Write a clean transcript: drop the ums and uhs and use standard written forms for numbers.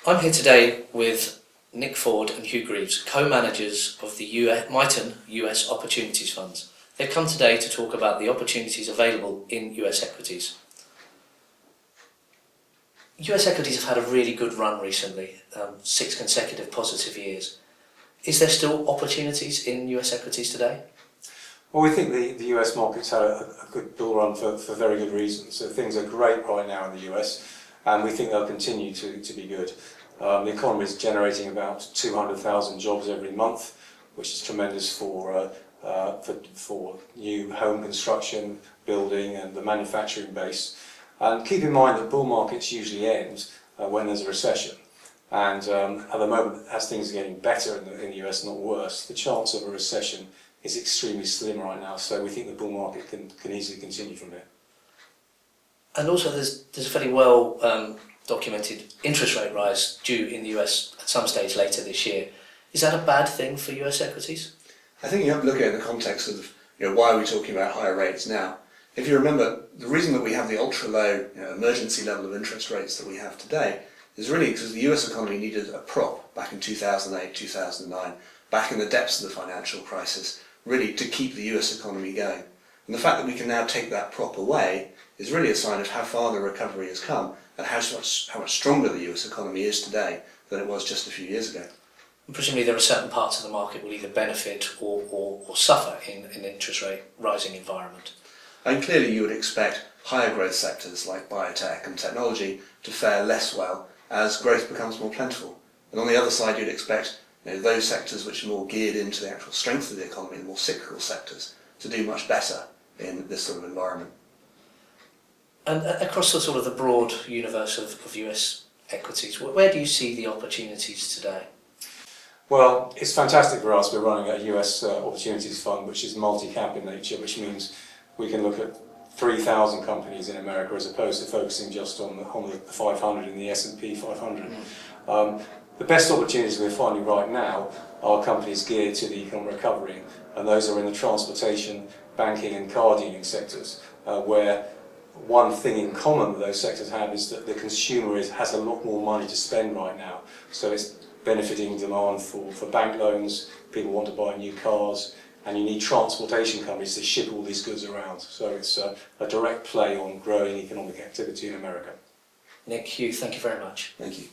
I'm here today with Nick Ford and Hugh Grieves, co-managers of the Miton US Opportunities funds. They've come today to talk about the opportunities available in US equities. US equities have had a really good run recently, 6 consecutive positive years. Is there still opportunities in US equities today? Well, we think the US market's had a good bull run for very good reasons. So things are great right now in the US, and we think they'll continue to be good. The economy is generating about 200,000 jobs every month, which is tremendous for new home construction, building, and the manufacturing base. And keep in mind that bull markets usually end when there's a recession. And at the moment, as things are getting better in the US, not worse, the chance of a recession is extremely slim right now. So we think the bull market can easily continue from here. And also there's a fairly well documented interest rate rise due in the US at some stage later this year. Is that a bad thing for US equities? I think you have to look at it in the context of why are we talking about higher rates now. If you remember, the reason that we have the ultra-low emergency level of interest rates that we have today is really because the US economy needed a prop back in 2008, 2009, back in the depths of the financial crisis, really to keep the US economy going. And the fact that we can now take that prop away is really a sign of how far the recovery has come and how much stronger the US economy is today than it was just a few years ago. And presumably there are certain parts of the market will either benefit or suffer in an interest rate rising environment. And clearly you would expect higher growth sectors like biotech and technology to fare less well as growth becomes more plentiful. And on the other side you'd expect those sectors which are more geared into the actual strength of the economy, the more cyclical sectors, to do much better in this sort of environment. And across the sort of the broad universe of US equities, where do you see the opportunities today? Well, it's fantastic for us. We're running a US Opportunities fund, which is multi-cap in nature, which means we can look at 3,000 companies in America as opposed to focusing just on the 500 in the S&P 500. The best opportunities we're finding right now are companies geared to the economic recovery, and those are in the transportation, banking and car dealing sectors, where one thing in common that those sectors have is that the consumer has a lot more money to spend right now. So it's benefiting demand for bank loans, people want to buy new cars, and you need transportation companies to ship all these goods around. So it's a direct play on growing economic activity in America. Nick, Hugh, thank you very much. Thank you.